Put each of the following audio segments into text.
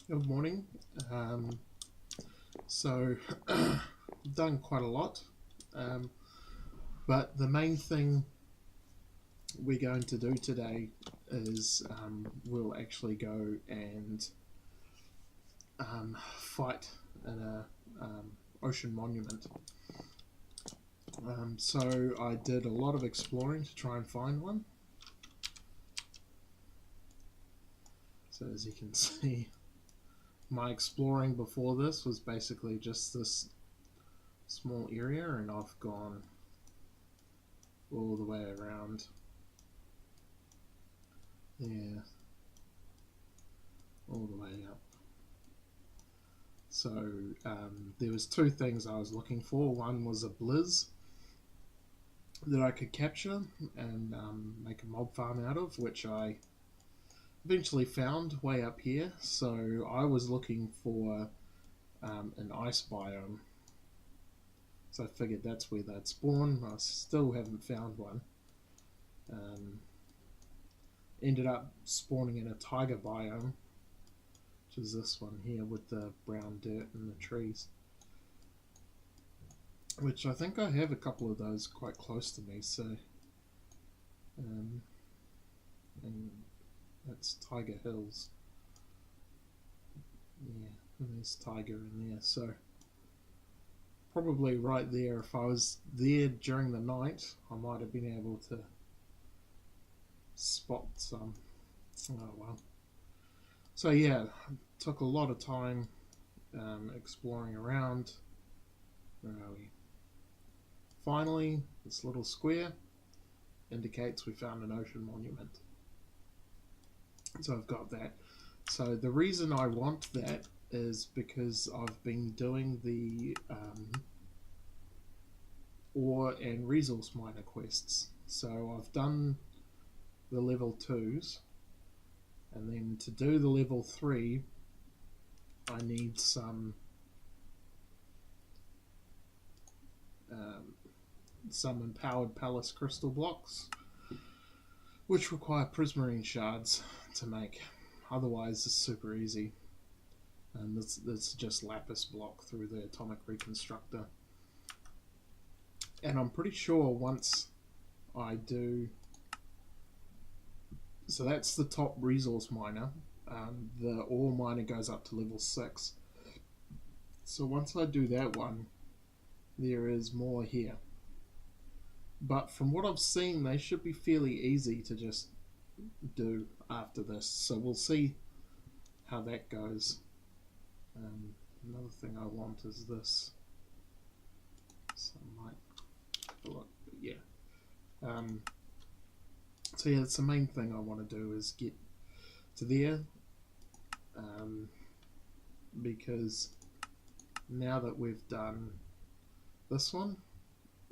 Good morning. Um, so, I've done quite a lot, um, but the main thing we're going to do today is we'll actually go and fight in a ocean monument. So I did a lot of exploring to try and find one. So as you can see, my exploring before this was basically just this small area, and I've gone all the way around. Yeah, all the way up. So there was two things I was looking for. One was a blizz that I could capture and make a mob farm out of, which I eventually found way up here. So I was looking for an ice biome. So I figured that's where they'd spawn. I still haven't found one. Um, Ended up spawning in a taiga biome, which is this one here with the brown dirt and the trees. Which I think I have a couple of those quite close to me, so and that's Tiger Hills. Yeah, and there's Tiger in there, so probably right there. If I was there during the night, I might have been able to spot some. Oh well. So yeah, took a lot of time exploring around. Where are we? Finally, this little square indicates we found an ocean monument. So I've got that. So the reason I want that is because I've been doing the ore and resource miner quests. So I've done the level 2s, and then to do the level 3 I need some empowered palace crystal blocks, which require prismarine shards to make. Otherwise it's super easy, and it's just lapis block through the atomic reconstructor. And I'm pretty sure once I do, so that's the top resource miner. The ore miner goes up to level 6. So once I do that one, there is more here. But from what I've seen, they should be fairly easy to just do after this. So we'll see how that goes. Another thing I want is this. So I might have a look, but yeah. So yeah, that's the main thing I want to do is get to there, because now that we've done this one,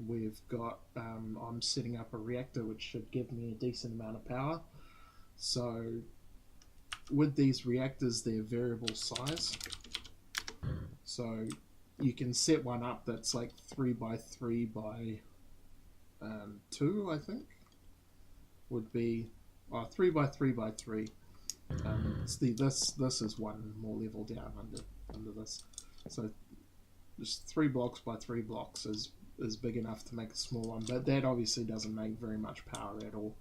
we've got I'm setting up a reactor which should give me a decent amount of power. So with these reactors, they're variable size, so you can set one up that's like 3 by 3 by 2, I think would be 3 by 3 by 3. This is one more level down under this. So just 3 blocks by 3 blocks is big enough to make a small one, but that obviously doesn't make very much power at all.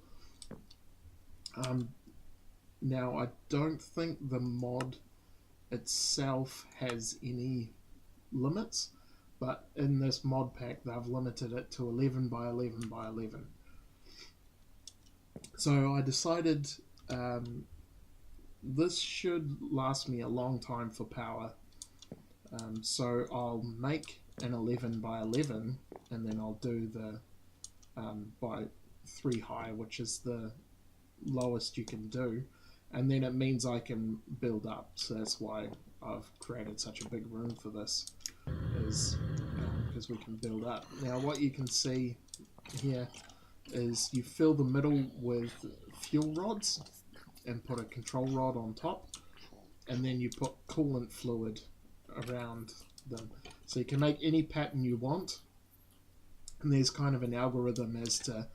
Now I don't think the mod itself has any limits, but in this mod pack they've limited it to 11 by 11 by 11. So I decided this should last me a long time for power. So I'll make an 11 by 11, and then I'll do the by 3 high, which is the lowest you can do, and then it means I can build up. So that's why I've created such a big room for this, is because we can build up. Now what you can see here is you fill the middle with fuel rods and put a control rod on top, and then you put coolant fluid around them. So you can make any pattern you want, and there's kind of an algorithm as to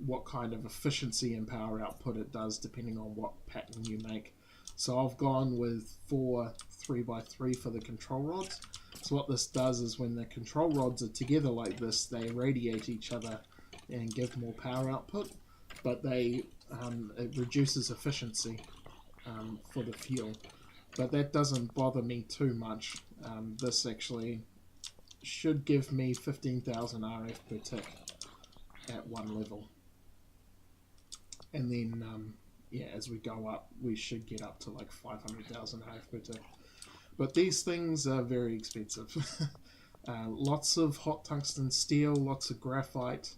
what kind of efficiency and power output it does depending on what pattern you make. So I've gone with 4 3x3 for the control rods. So what this does is when the control rods are together like this, they radiate each other and give more power output, but it reduces efficiency for the fuel. But that doesn't bother me too much. This actually should give me 15,000 RF per tick at one level. And then, yeah, as we go up, we should get up to like 500,000 RF per tick. But these things are very expensive. Lots of hot tungsten steel, lots of graphite,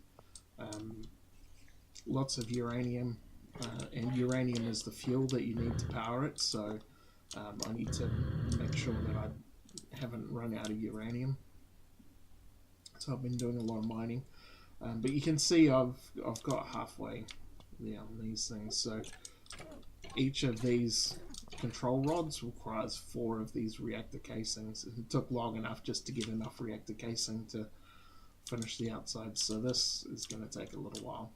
lots of uranium. And uranium is the fuel that you need to power it, so I need to make sure that I haven't run out of uranium. So I've been doing a lot of mining. But you can see I've got halfway there on these things. So each of these control rods requires 4 of these reactor casings. It took long enough just to get enough reactor casing to finish the outside, so this is going to take a little while.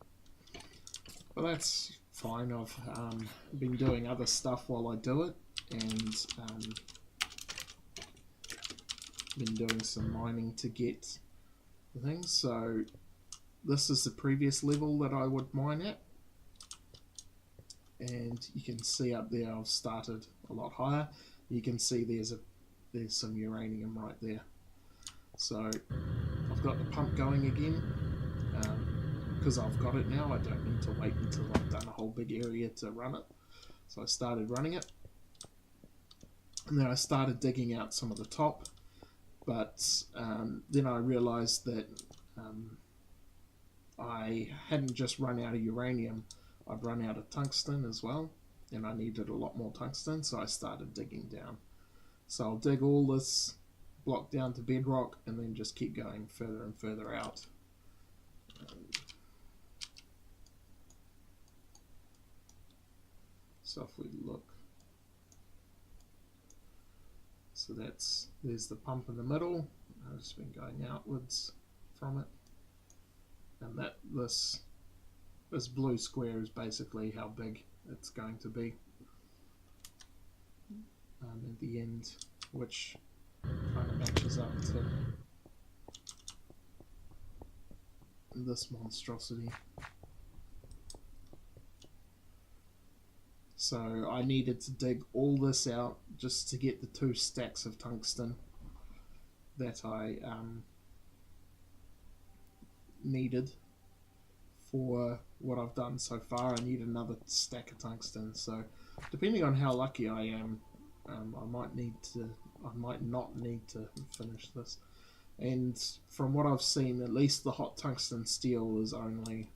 But that's fine. I've been doing other stuff while I do it, and been doing some mining to get the things. So this is the previous level that I would mine at, and you can see up there I've started a lot higher. You can see there's some uranium right there. So I've got the pump going again. Because I've got it now, I don't need to wait until I've done a whole big area to run it. So I started running it, and then I started digging out some of the top, but then I realized that I hadn't just run out of uranium, I'd run out of tungsten as well, and I needed a lot more tungsten, so I started digging down. So I'll dig all this block down to bedrock and then just keep going further and further out. So if we look, so there's the pump in the middle. I've just been going outwards from it, and this blue square is basically how big it's going to be at the end, which kind of matches up to this monstrosity. So I needed to dig all this out just to get the 2 stacks of tungsten that I needed for what I've done so far. I need another stack of tungsten, so depending on how lucky I am, I might not need to finish this. And from what I've seen, at least the hot tungsten steel is only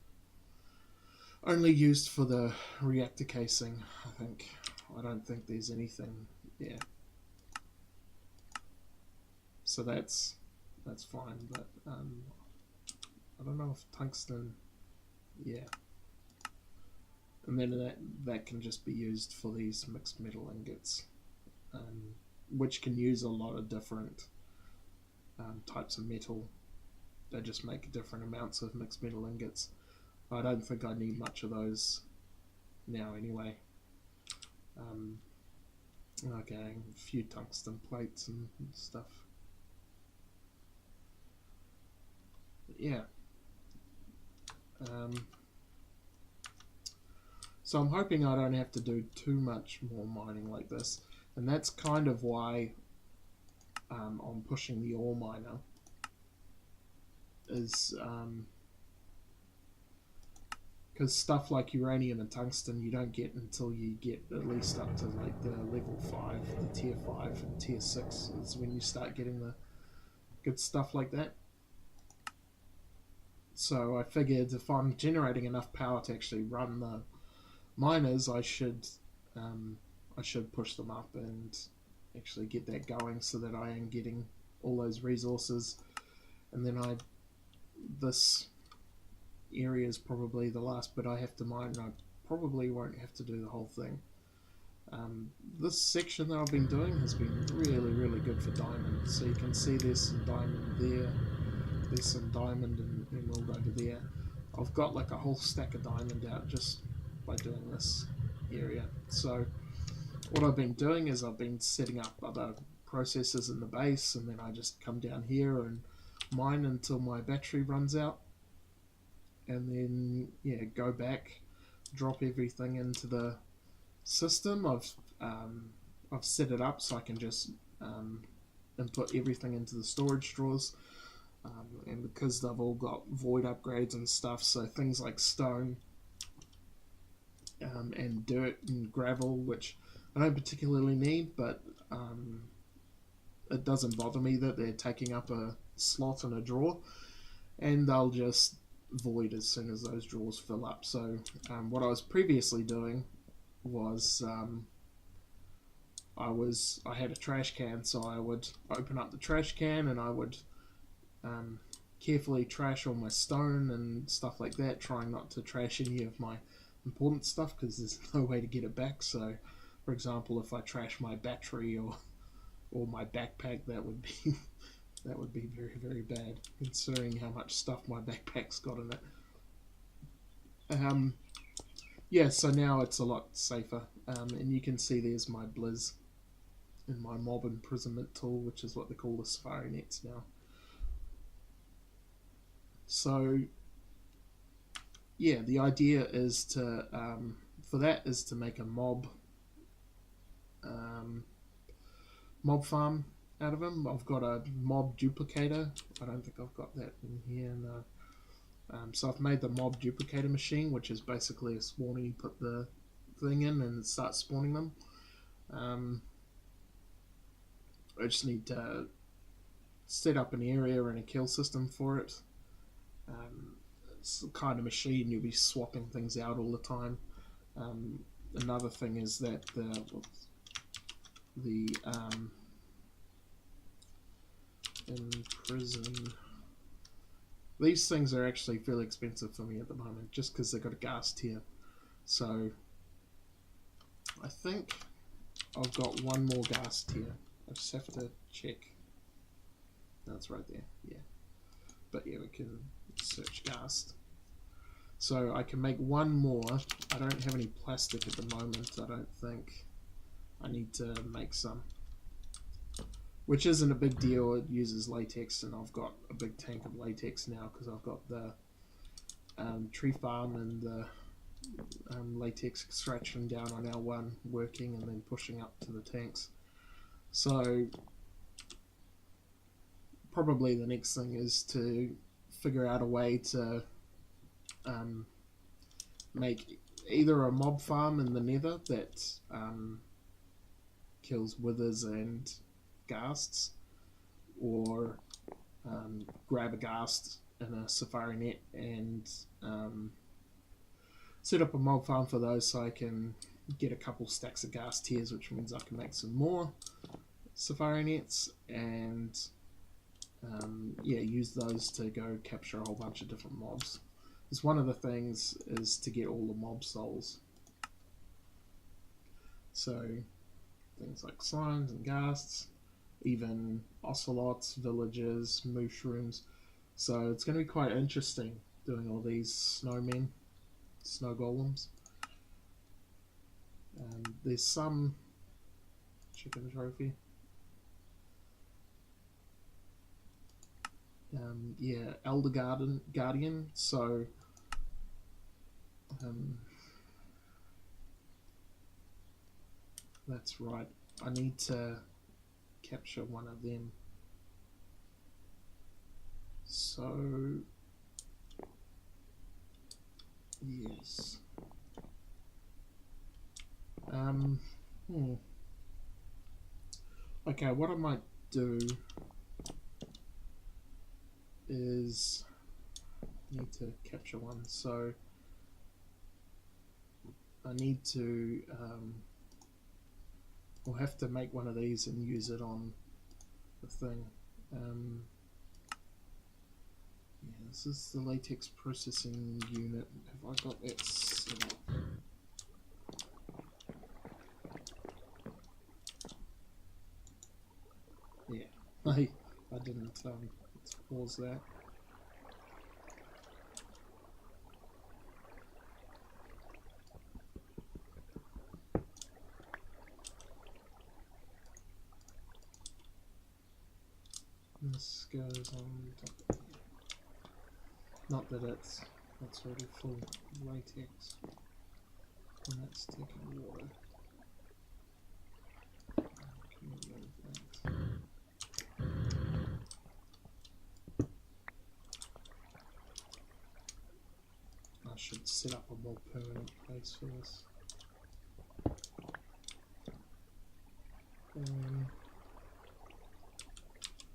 used for the reactor casing, I think. I don't think there's anything, yeah. So that's fine, but I don't know if tungsten, yeah. And then that can just be used for these mixed metal ingots, which can use a lot of different types of metal. They just make different amounts of mixed metal ingots. I don't think I need much of those now anyway. Okay, a few tungsten plates and stuff. But yeah. So I'm hoping I don't have to do too much more mining like this, and that's kind of why I'm pushing the ore miner, is because stuff like uranium and tungsten you don't get until you get at least up to like the level 5, the tier 5 and tier 6 is when you start getting the good stuff like that. So I figured if I'm generating enough power to actually run the miners, I should push them up and actually get that going so that I am getting all those resources. And then this area is probably the last bit I have to mine, and I probably won't have to do the whole thing. This section that I've been doing has been really, really good for diamond. So you can see there's some diamond there, there's some diamond and emerald over there. I've got like a whole stack of diamond out just by doing this area. So what I've been doing is I've been setting up other processors in the base, and then I just come down here and mine until my battery runs out, and then yeah, go back, drop everything into the system. I've set it up so I can just input everything into the storage drawers, and because they've all got void upgrades and stuff, so things like stone and dirt and gravel, which I don't particularly need, but it doesn't bother me that they're taking up a slot in a drawer, and they'll just void as soon as those drawers fill up. So what I was previously doing was I had a trash can, so I would open up the trash can and I would carefully trash all my stone and stuff like that, trying not to trash any of my important stuff because there's no way to get it back. So, for example, if I trash my battery or my backpack, that would be that would be very, very bad, considering how much stuff my backpack's got in it. Yeah, so now it's a lot safer, and you can see there's my Blizz and my mob imprisonment tool, which is what they call the Safari nets now. So yeah, the idea is to for that is to make a mob farm out of them. I've got a mob duplicator. I don't think I've got that in here. No. So I've made the mob duplicator machine, which is basically a spawner. You put the thing in and it starts spawning them. I just need to set up an area and a kill system for it. It's the kind of machine you'll be swapping things out all the time. Another thing is that the imprison, these things are actually fairly expensive for me at the moment, just because they've got a gas tier. So I think I've got one more gas tier. I just have to check. That's right there. Yeah, but yeah, we can search ghast. So I can make one more. I don't have any plastic at the moment. I don't think. I need to make some, which isn't a big deal. It uses latex, and I've got a big tank of latex now because I've got the tree farm and the latex extraction down on L1 working, and then pushing up to the tanks. So probably the next thing is to figure out a way to make either a mob farm in the nether that kills withers and ghasts, or grab a ghast in a safari net and set up a mob farm for those, so I can get a couple stacks of ghast tiers, which means I can make some more safari nets and yeah, use those to go capture a whole bunch of different mobs. Because one of the things is to get all the mob souls. So things like slimes and ghasts, even ocelots, villagers, mushrooms. So it's going to be quite interesting doing all these snowmen, snow golems. There's some chicken trophy. Yeah, Elder Guardian. So that's right. I need to capture one of them. So yes. Okay, what I might do is need to capture one, so I need to I'll have to make one of these and use it on the thing. Yeah, this is the latex processing unit. Have I got that set up? Yeah, I didn't. Let's pause that. This goes on top. Not that it's already full latex. And that's taking water. Can we move that? I should set up a more permanent place for this. Do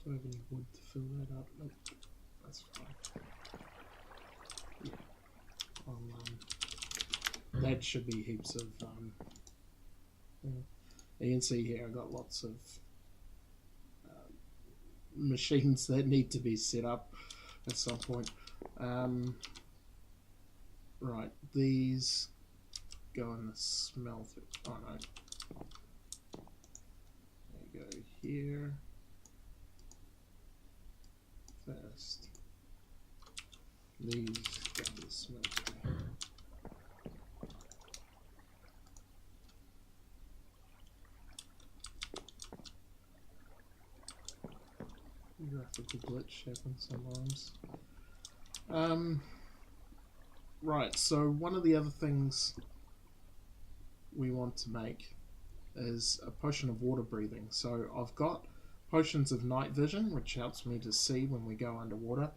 I have any wood to fill that up? Nope, that's fine. Yeah, that should be heaps of. Yeah. You can see here I've got lots of machines that need to be set up at some point. Right, these go in the smelter. Oh no. There you go here. First. These go to the smelter. Graphical glitch happens sometimes. Right, so one of the other things we want to make is a potion of water breathing. So I've got potions of night vision, which helps me to see when we go underwater.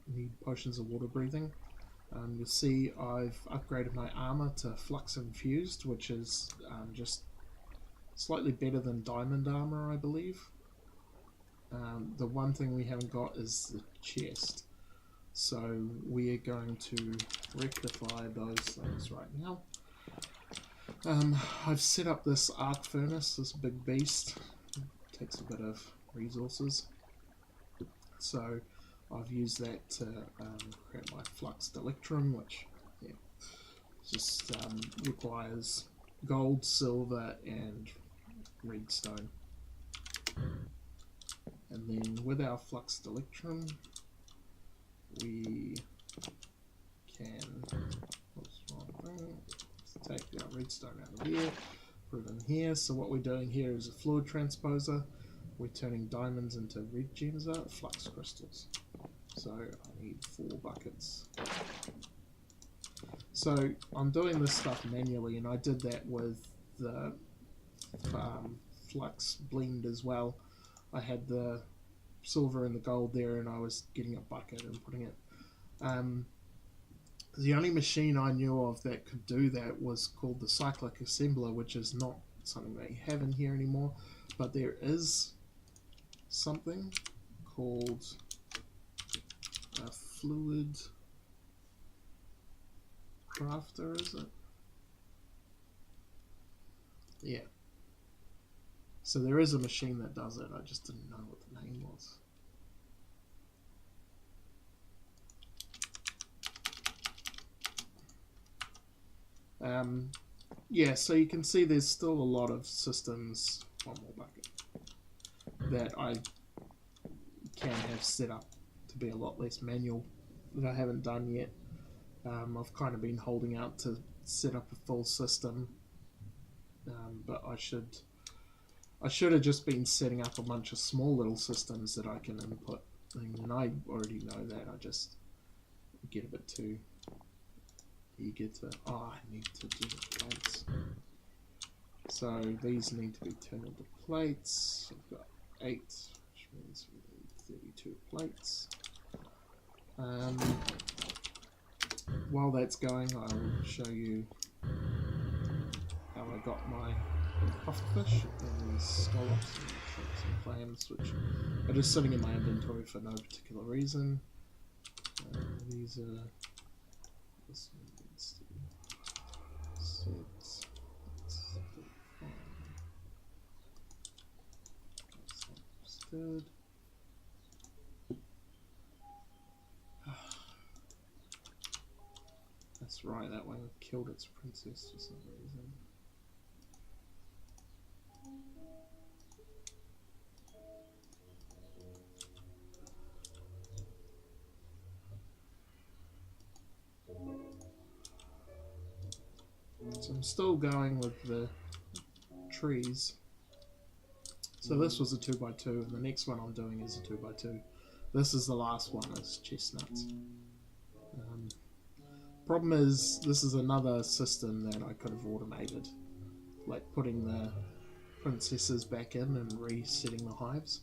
Need potions of water breathing. You'll see I've upgraded my armor to flux infused, which is just slightly better than diamond armor, I believe. The one thing we haven't got is the chest. So we are going to rectify those things right now. I've set up this arc furnace, this big beast. It takes a bit of resources. So I've used that to create my Flux Electrum, which just requires gold, silver, and redstone. And then with our Flux Electrum, we can take our redstone out of here, put it in here. So what we're doing here is a fluid transposer. We're turning diamonds into red gems, flux crystals. So I need 4 buckets. So I'm doing this stuff manually, and I did that with the flux blend as well. I had the silver and the gold there, and I was getting a bucket and putting it. The only machine I knew of that could do that was called the Cyclic Assembler, which is not something they have in here anymore, but there is something called a Fluid Crafter, is it? Yeah. So there is a machine that does it, I just didn't know what the name was. Yeah, so you can see there's still a lot of systems, one more bucket, that I can have set up to be a lot less manual that I haven't done yet. I've kind of been holding out to set up a full system, but I should have just been setting up a bunch of small little systems that I can input, and I already know that. I just get a bit too eager to, I need to do the plates. So these need to be turned into plates. I've got 8, which means we need 32 plates. While that's going, I will show you how I got my pufferfish and scallops and shrimps and clams, which are just sitting in my inventory for no particular reason. These are, this one needs to be set. Understood. That's right, that one killed its princess for some reason. So I'm still going with the trees. So this was a 2x2, and the next one I'm doing is a 2x2. This is the last one, is chestnuts. Problem is, this is another system that I could have automated, like putting the princesses back in and resetting the hives.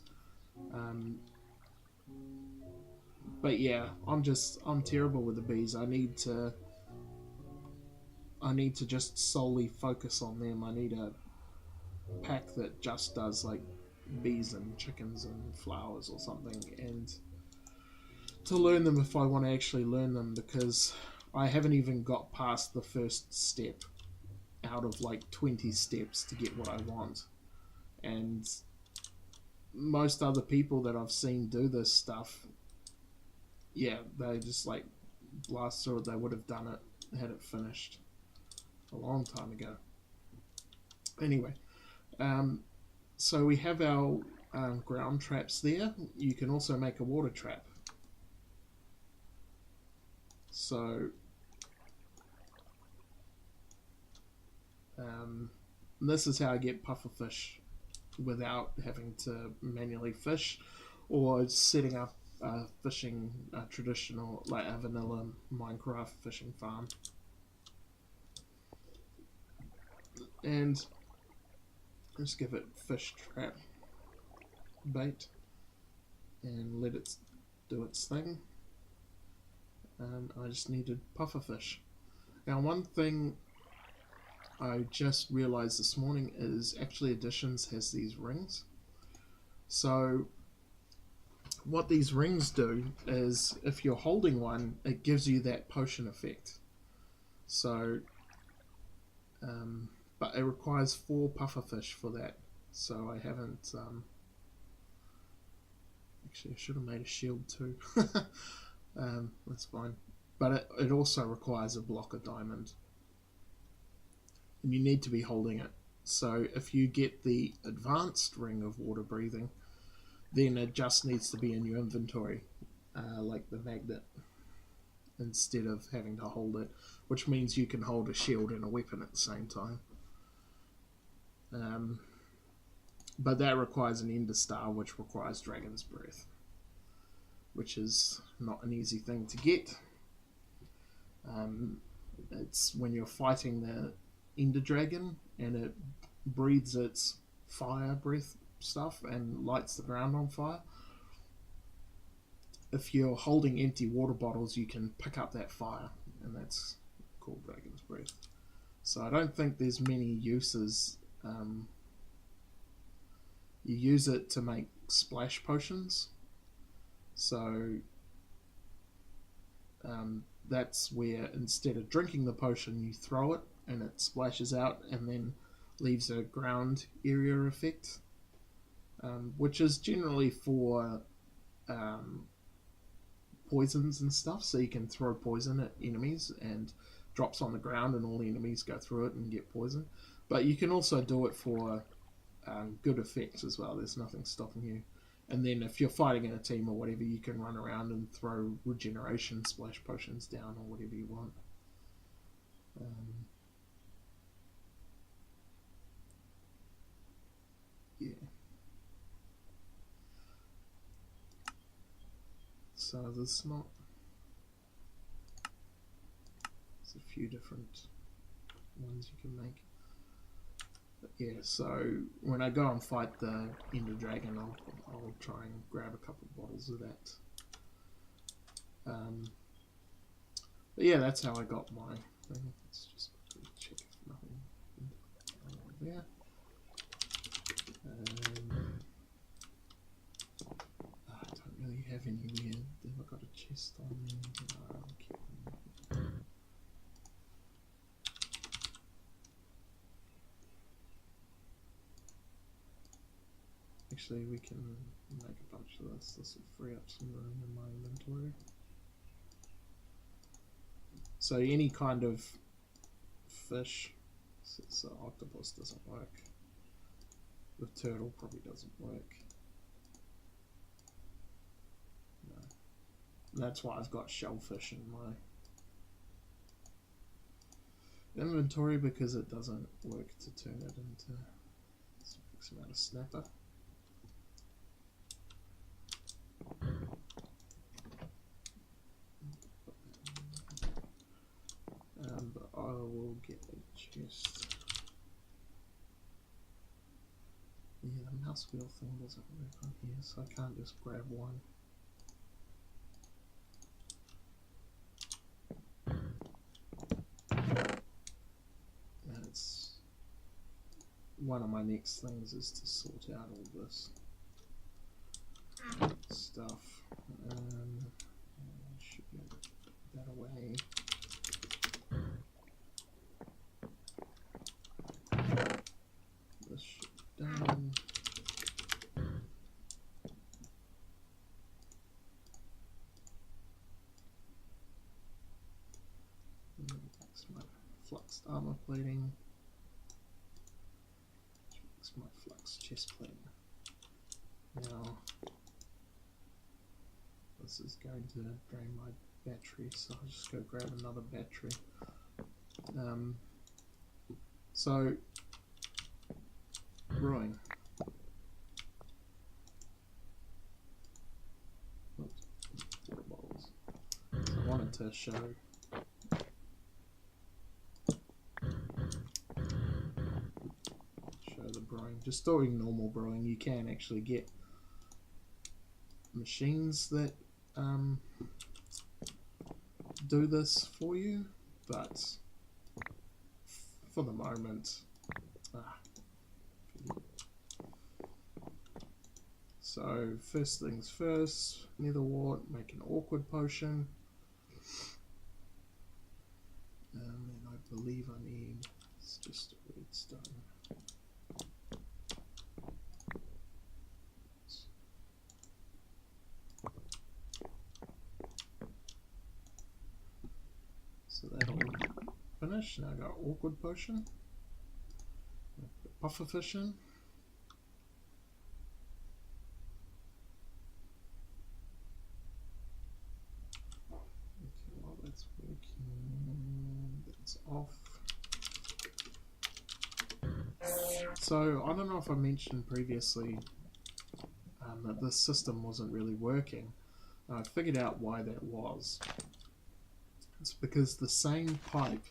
But yeah, I'm terrible with the bees. I need to just solely focus on them. I need a pack that just does like bees and chickens and flowers or something, and to learn them if I want to actually learn them, because I haven't even got past the first step out of like 20 steps to get what I want. And most other people that I've seen do this stuff, yeah, they just like blast through it. They would have done it, had it finished a long time ago. Anyway, so we have our ground traps there. You can also make a water trap. So this is how I get pufferfish without having to manually fish or setting up fishing, traditional, like a vanilla Minecraft fishing farm. And just give it fish trap bait and let it do its thing. I just needed pufferfish. Now, one thing I just realized this morning is actually Additions has these rings. So what these rings do is, if you're holding one, it gives you that potion effect. So but it requires 4 pufferfish for that, so I haven't actually I should have made a shield too. That's fine, but it also requires a block of diamond, and you need to be holding it. So if you get the advanced ring of water breathing, then it just needs to be in your inventory, like the magnet, instead of having to hold it, which means you can hold a shield and a weapon at the same time. But that requires an Ender Star, which requires Dragon's Breath, which is not an easy thing to get. It's when you're fighting the Ender Dragon and it breathes its fire breath stuff and lights the ground on fire. If you're holding empty water bottles, you can pick up that fire, and that's called Dragon's Breath. So I don't think there's many uses. You use it to make splash potions. So that's where, instead of drinking the potion, you throw it and it splashes out and then leaves a ground area effect, which is generally for poisons and stuff. So you can throw poison at enemies and drops on the ground and all the enemies go through it and get poisoned. But you can also do it for good effects as well. There's nothing stopping you. And then if you're fighting in a team or whatever, you can run around and throw regeneration splash potions down or whatever you want. Yeah. So there's a few different ones you can make. But yeah, so when I go and fight the Ender Dragon, I'll try and grab a couple of bottles of that. But yeah, that's how I got my thing. Let's just check if nothing there. I don't really have anywhere. Have I got a chest on me? No, actually, we can make a bunch of this. This will free up some room in my inventory. So any kind of fish, so octopus doesn't work. The turtle probably doesn't work. No. That's why I've got shellfish in my inventory, because it doesn't work to turn it into. Let's fix it out of snapper. mouse wheel thing doesn't work on here, so I can't just grab one. And it's one of my next things is to sort out all this stuff. I should be able to put that away. This should be done. That's my fluxed armor plating. That's my flux chest plating. Now, this is going to drain my battery, so I'll just go grab another battery. So, brewing. Oops, water bottles. So I wanted to show the brewing. Just doing normal brewing, you can actually get machines that do this for you, but for the moment, so first things first, nether wart, make an awkward potion, and I believe I need, it's just a redstone. So that'll finish. Now I got awkward potion, puffer fission. Okay, while that's working, that's off. So I don't know if I mentioned previously that this system wasn't really working. I figured out why that was. It's because the same pipe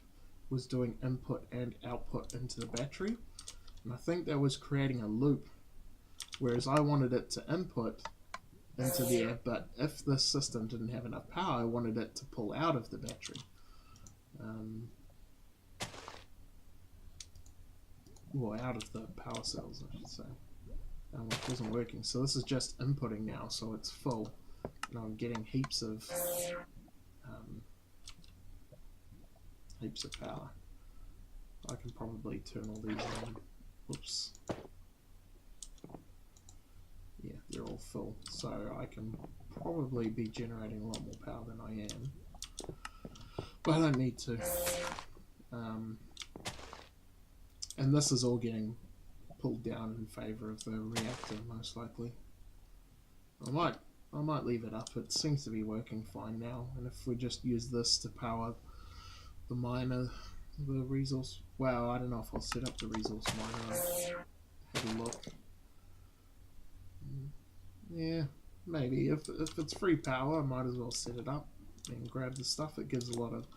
was doing input and output into the battery, and I think that was creating a loop, whereas I wanted it to input into there, but if this system didn't have enough power, I wanted it to pull out of the battery. Well, out of the power cells, I should say. It wasn't working, so this is just inputting now, so it's full, and I'm getting heaps of power. I can probably turn all these on. Oops. Yeah, they're all full, so I can probably be generating a lot more power than I am, but I don't need to. And this is all getting pulled down in favor of the reactor, most likely. I might leave it up. It seems to be working fine now, and if we just use this to power the miner, the resource. Wow, I don't know if I'll set up the resource miner. I'll have a look. Yeah, maybe. If it's free power, I might as well set it up and grab the stuff. It gives a lot of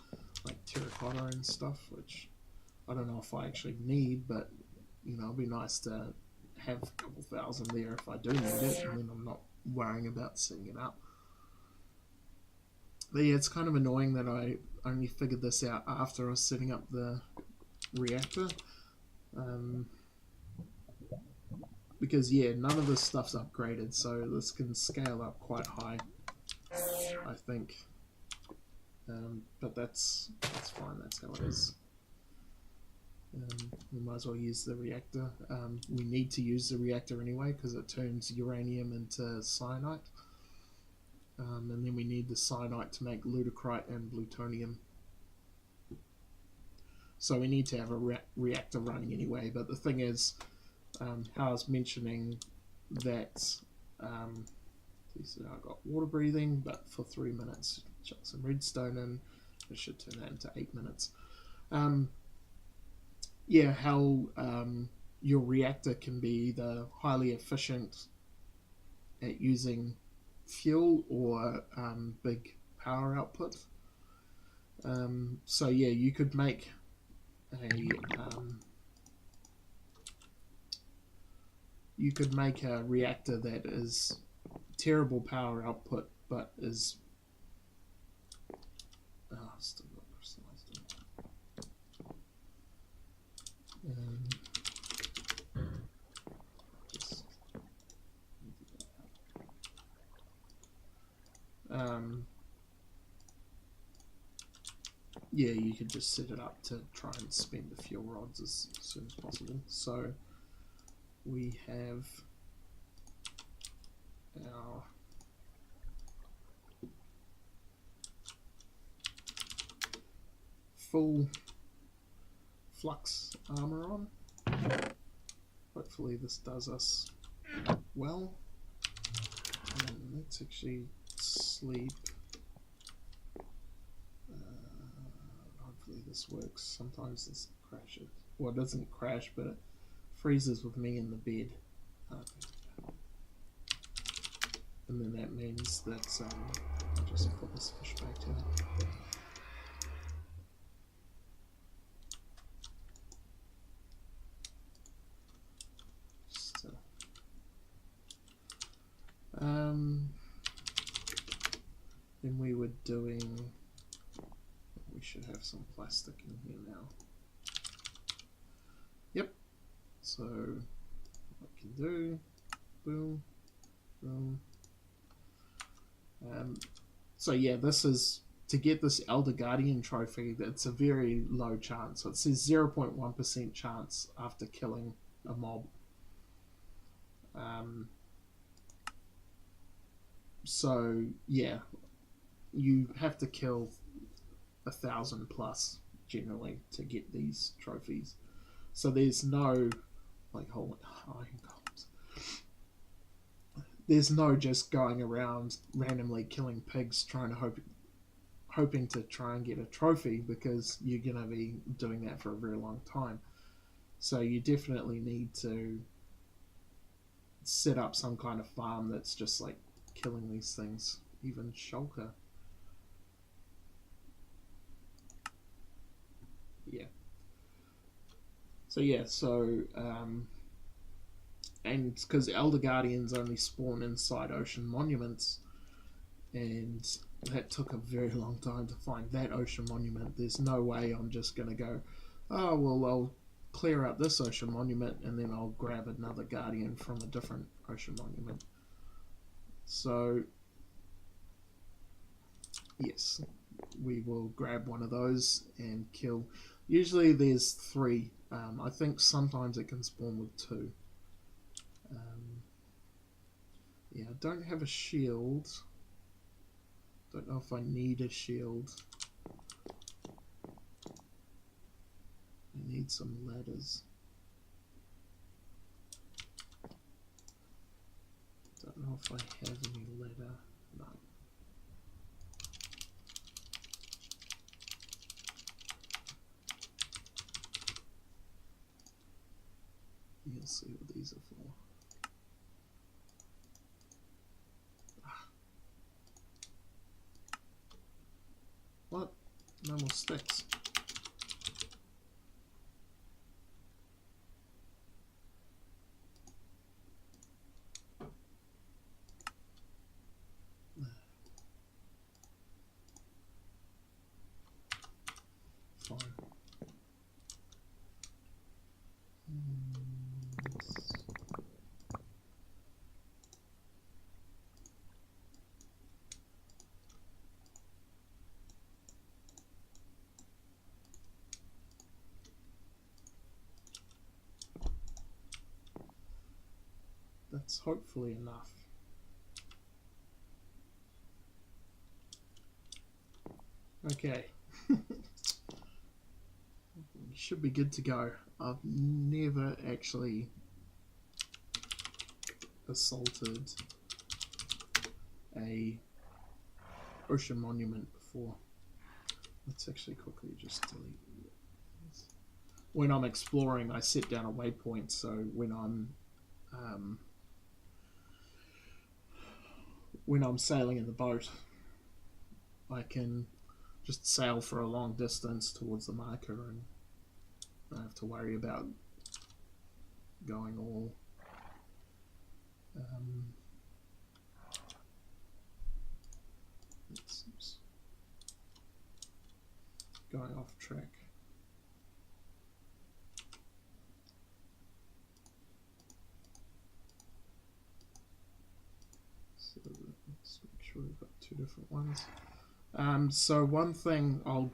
like terracotta and stuff, which I don't know if I actually need, but you know, it'd be nice to have a couple thousand there if I do need it, and then I'm not worrying about setting it up. But yeah, it's kind of annoying that I only figured this out after I was setting up the reactor. Because yeah, none of this stuff's upgraded, so this can scale up quite high, I think. But that's fine, that's how it is. We might as well use the reactor. We need to use the reactor anyway because it turns uranium into cyanite. And then we need the cyanite to make ludocrite and plutonium. So we need to have a reactor running anyway, but the thing is, how I was mentioning that so I got water breathing, but for 3 minutes, chuck some redstone in, it should turn that into 8 minutes. Yeah, how your reactor can be either highly efficient at using fuel or big power output. So yeah, you could make a you could make a reactor that is terrible power output, but is still not crystallized. Just yeah, you could just set it up to try and spend the fuel rods as soon as possible. So we have our full flux armor on. Hopefully this does us well. Let's actually sleep. Hopefully this works. Sometimes this crashes. Well, it doesn't crash, but it freezes with me in the bed. And then that means that I'll just put this fish back here. Then we were doing. We should have some plastic in here now. Yep. So what I can do, boom, boom. So yeah, this is to get this Elder Guardian trophy. That's a very low chance. So it says 0.1% chance after killing a mob. So yeah, you have to kill 1,000 plus generally to get these trophies. So there's no like whole iron golems. There's no just going around randomly killing pigs trying to hoping to try and get a trophy, because you're gonna be doing that for a very long time. So you definitely need to set up some kind of farm that's just like killing these things. Even shulker. Yeah. So and because Elder Guardians only spawn inside ocean monuments, and that took a very long time to find that ocean monument. There's no way I'm just gonna go, oh well, I'll clear out this ocean monument and then I'll grab another Guardian from a different ocean monument. So yes, we will grab one of those and kill. Usually there's 3. I think sometimes it can spawn with 2. Yeah, I don't have a shield. Don't know if I need a shield. I need some ladders. Don't know if I have any ladder. No. You'll see what these are for. What? No more sticks. Fine. That's hopefully enough. Okay. Should be good to go. I've never actually assaulted a ocean monument before. Let's actually quickly just delete this. When I'm exploring, I set down a waypoint, so when I'm sailing in the boat, I can just sail for a long distance towards the marker and I don't have to worry about going all track. So let's make sure we've got two different ones. So one thing, I'll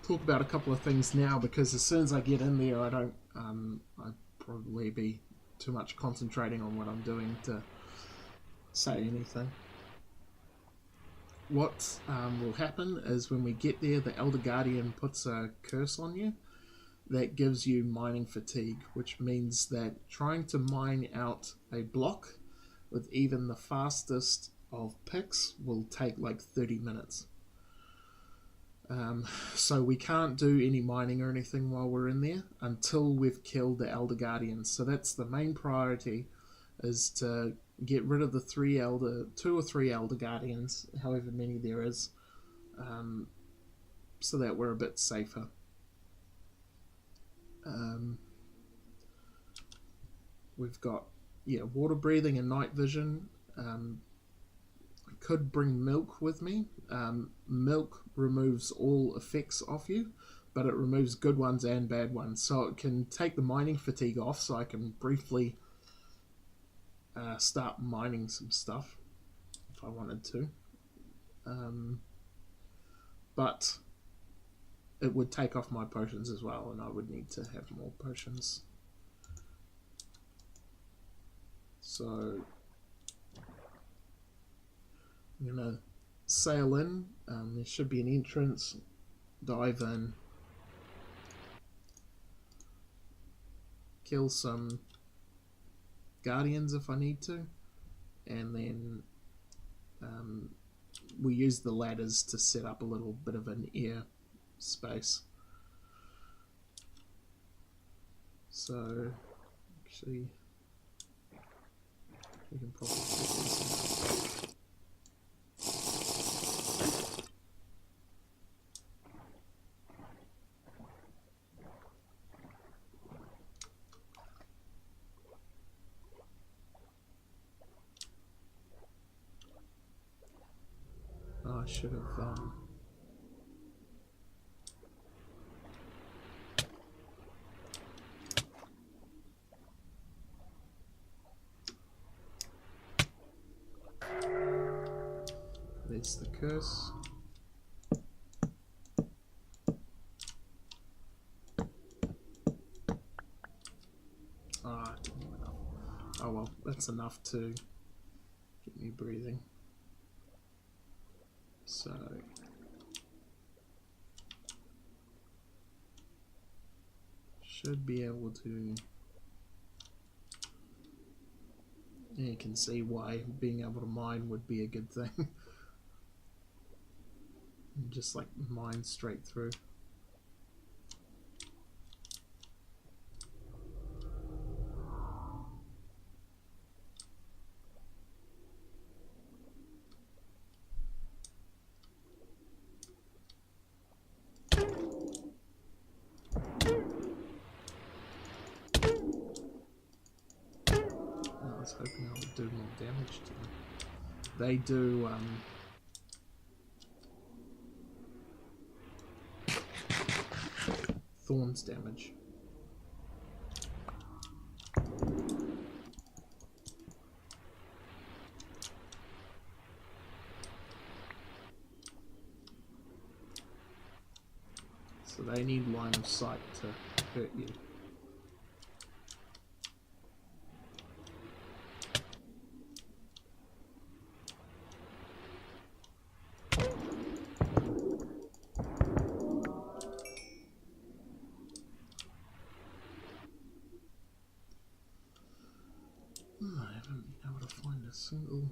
talk about a couple of things now, because as soon as I get in there, I don't, I'd probably be too much concentrating on what I'm doing to say anything. What will happen is when we get there, the Elder Guardian puts a curse on you that gives you mining fatigue, which means that trying to mine out a block with even the fastest of picks will take like 30 minutes. So we can't do any mining or anything while we're in there until we've killed the Elder Guardians. So that's the main priority, is to get rid of the two or three Elder Guardians, however many there is, so that we're a bit safer. We've got water breathing and night vision. I could bring milk with me. Milk removes all effects off you, but it removes good ones and bad ones, so it can take the mining fatigue off, so I can briefly start mining some stuff if I wanted to, but it would take off my potions as well, and I would need to have more potions. So I'm gonna sail in. There should be an entrance. Dive in. Kill some guardians if I need to, and then we use the ladders to set up a little bit of an air space. So actually, we can probably take this now. Oh, I should have there's the curse. Ah, oh well, that's enough to get me breathing. So should be able to. You can see why being able to mine would be a good thing. Just like mine straight through. I was hoping I would do more damage to them. They do thorns damage. So they need line of sight to hurt you. I haven't been able to find a single.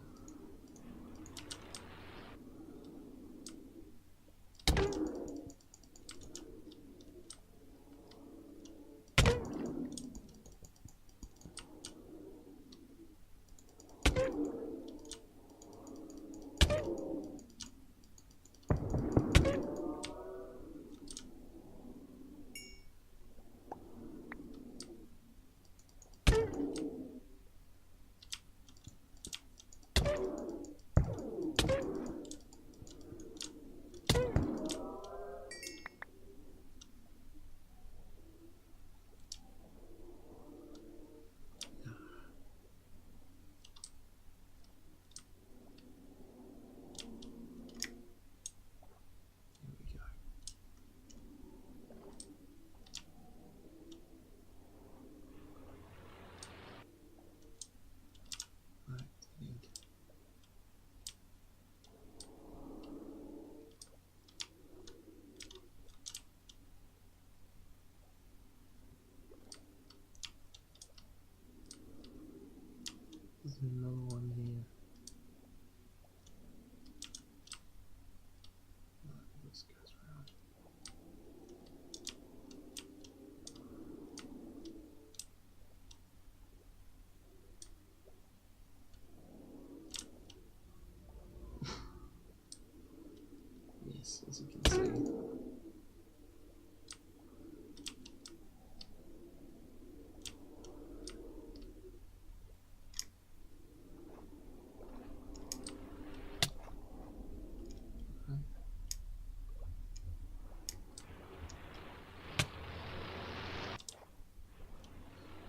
Another one here. This goes around. Yes, as you can see.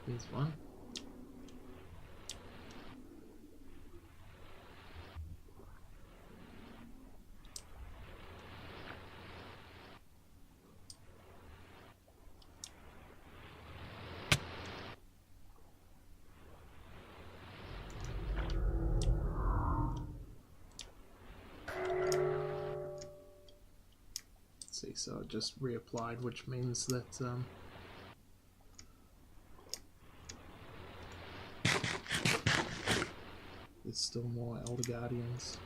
Here's one. See, so it just reapplied, which means that there's still more Elder Guardians.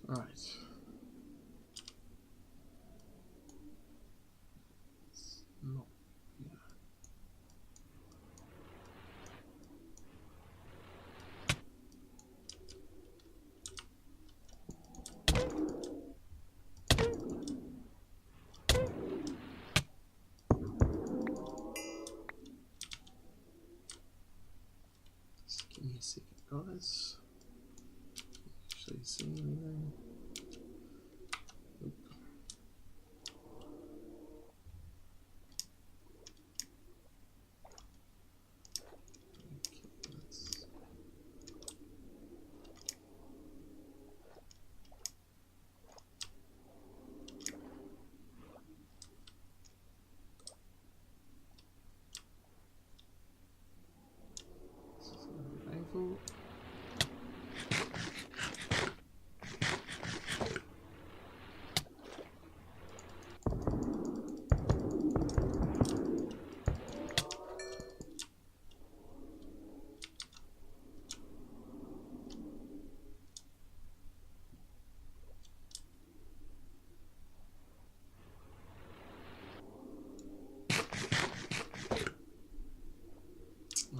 Right. It's not here. Just give me a second, guys. Actually see anything? Nope. Okay, let's... This is going to be painful.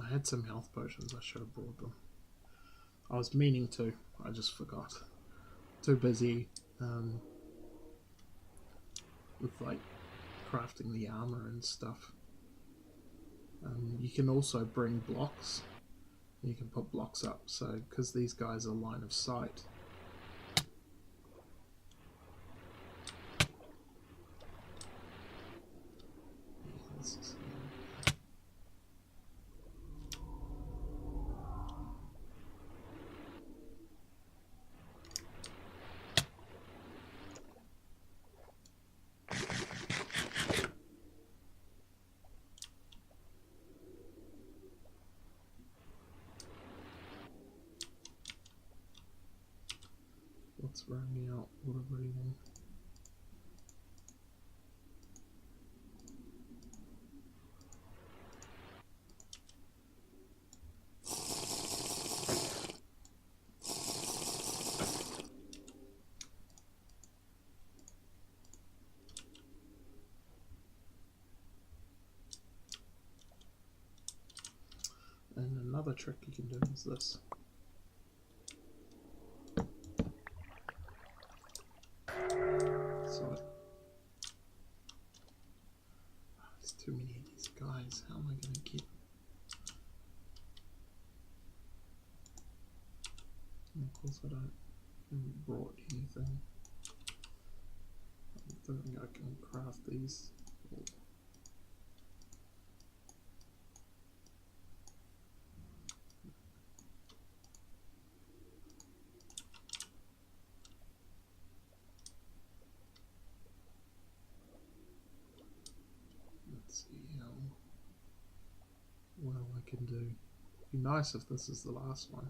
I had some health potions, I should have brought them. I was meaning to, I just forgot. Too busy with like crafting the armor and stuff. You can also bring blocks. You can put blocks up, so because these guys are line of sight. Yes. What's running out? Water breathing. And another trick you can do is this. side. Oh, there's too many of these guys. How am I going to get... And of course I haven't brought anything. I don't think I can craft these. Let's see how well I can do. It'd be nice if this is the last one.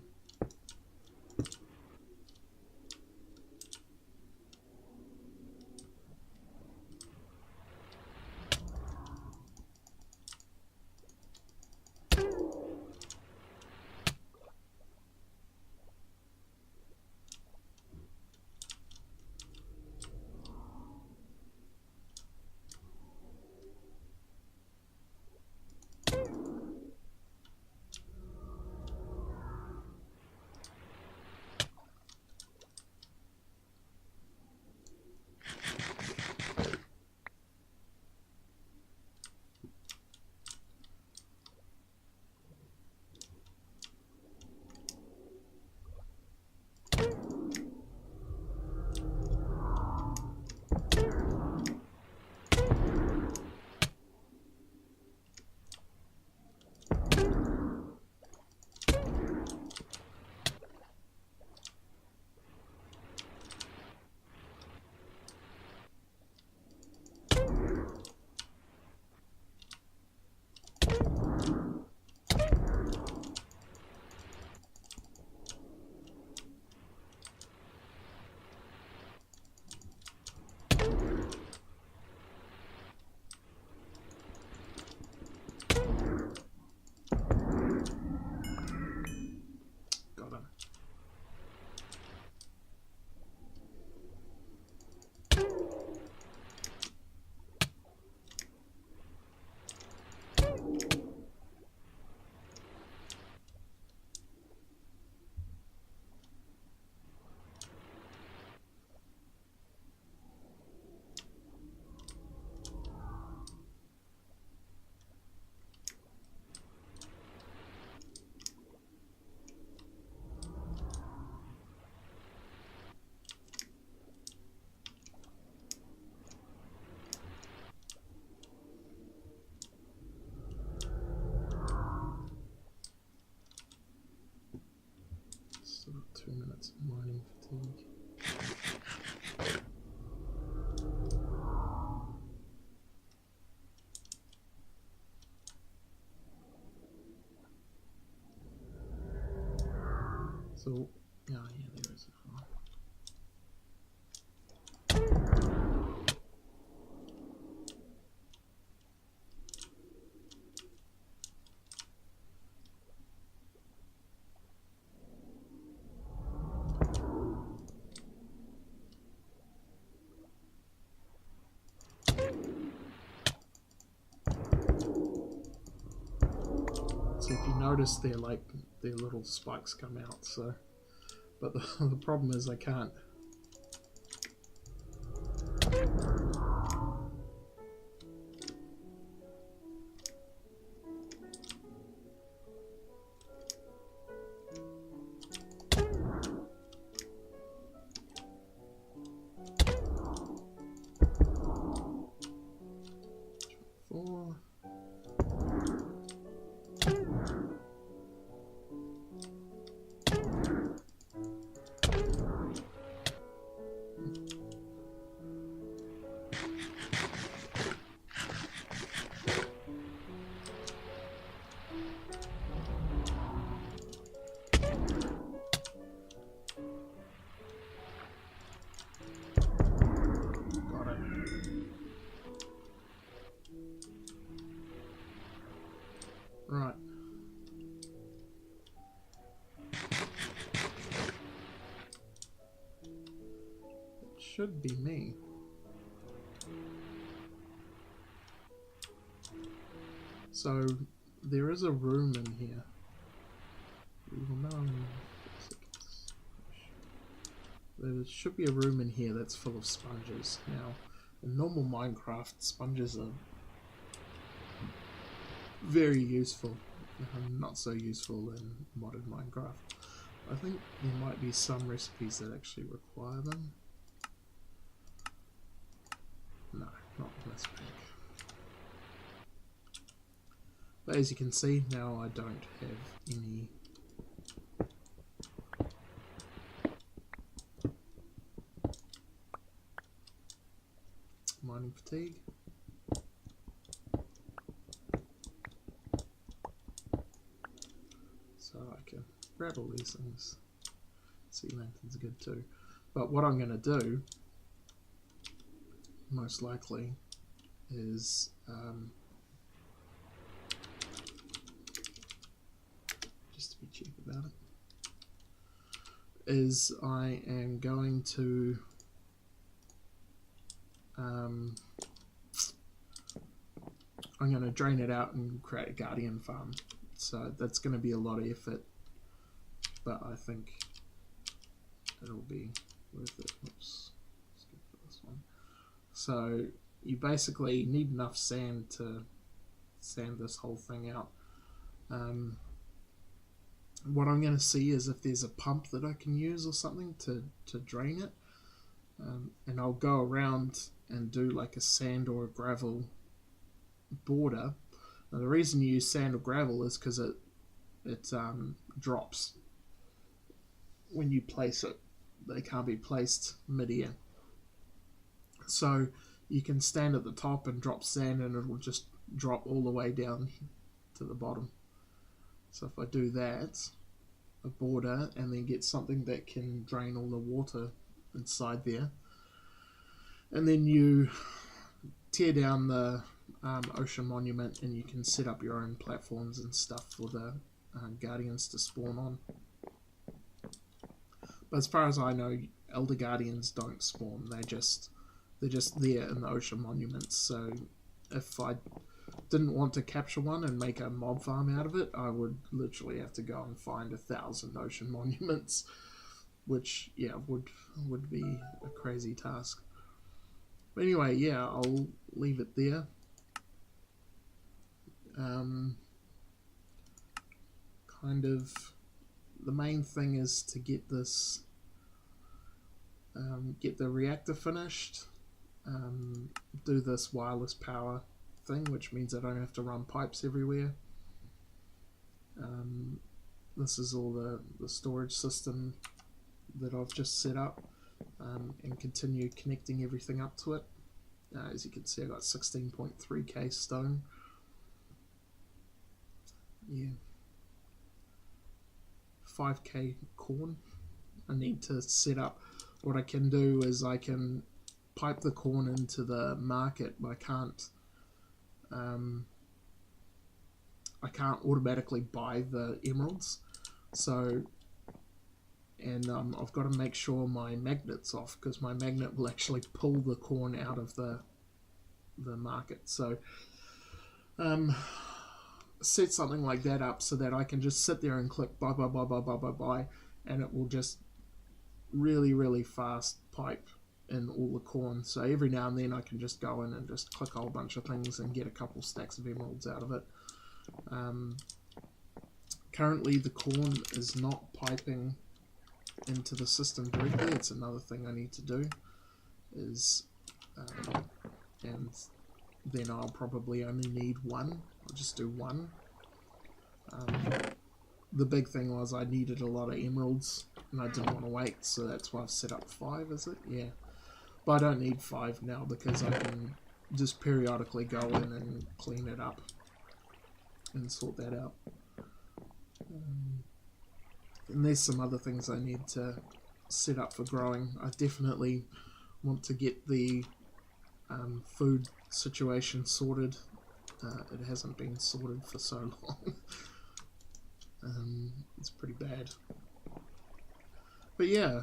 Still got 2 minutes of mining fatigue. So, yeah, there is another one. So if you notice, their little spikes come out. So, but the problem is I can't. Right. It should be me. So there is a room in here. We will know in 4 seconds. there should be a room in here that's full of sponges. Now, in normal Minecraft, sponges are very useful. Not so useful in modern Minecraft. I think there might be some recipes that actually require them. No, not in this pack. But as you can see, now I don't have any mining fatigue. So I can grab all these things. Sea lanterns are good too. But what I'm going to do, most likely, is just to be cheap about it, is I am going to I'm going to drain it out and create a guardian farm. So that's going to be a lot of effort, but I think it'll be worth it. Oops, skip this one. So you basically need enough sand to sand this whole thing out. What I'm going to see is if there's a pump that I can use or something to drain it, and I'll go around and do like a sand or a gravel border. Now the reason you use sand or gravel is because it drops when you place it. They can't be placed mid-air. So you can stand at the top and drop sand and it will just drop all the way down to the bottom. So if I do that, a border, and then get something that can drain all the water inside there, and then you tear down the ocean monument and you can set up your own platforms and stuff for the guardians to spawn on. But as far as I know, elder guardians don't spawn. They're just there in the ocean monuments. So if I didn't want to capture one and make a mob farm out of it, I would literally have to go and find 1,000 ocean monuments, which would be a crazy task. But anyway, yeah, I'll leave it there. Kind of the main thing is to get this, get the reactor finished, do this wireless power thing, which means I don't have to run pipes everywhere. This is all the storage system that I've just set up, and continue connecting everything up to it. As you can see, I got 16.3k stone. Yeah, 5k corn. I need to set up. What I can do is I can pipe the corn into the market, but I can't automatically buy the emeralds. So, and I've got to make sure my magnet's off, because my magnet will actually pull the corn out of the market. So set something like that up so that I can just sit there and click buy, and it will just really fast pipe in all the corn. So every now and then I can just go in and just click a whole bunch of things and get a couple stacks of emeralds out of it. Currently the corn is not piping into the system directly. It's another thing I need to do, is and then I'll probably only need one. I'll just do one. The big thing was I needed a lot of emeralds and I didn't want to wait, so that's why I've set up 5, is it? Yeah. But I don't need 5 now, because I can just periodically go in and clean it up and sort that out. And there's some other things I need to set up for growing. I definitely want to get the food situation sorted. It hasn't been sorted for so long. It's pretty bad. But yeah,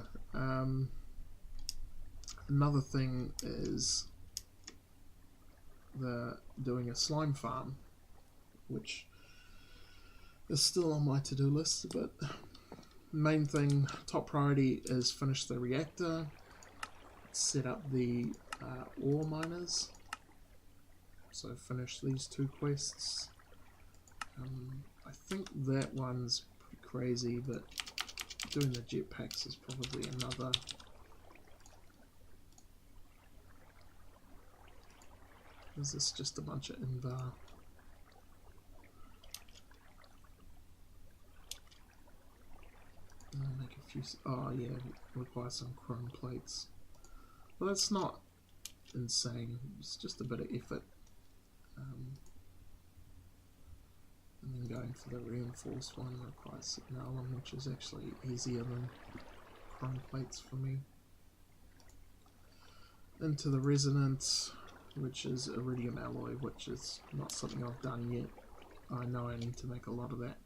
another thing is doing a slime farm, which is still on my to-do list, but main thing, top priority is finish the reactor, set up the ore miners, so finish these 2 quests. I think that one's pretty crazy, but doing the jetpacks is probably another. Is this just a bunch of invar? I'll make a few. Oh yeah, require some chrome plates. Well, that's not insane. It's just a bit of effort. And then going for the reinforced one requires signalum, which is actually easier than chrome plates for me. Into the resonance, which is iridium alloy, which is not something I've done yet. I know I need to make a lot of that.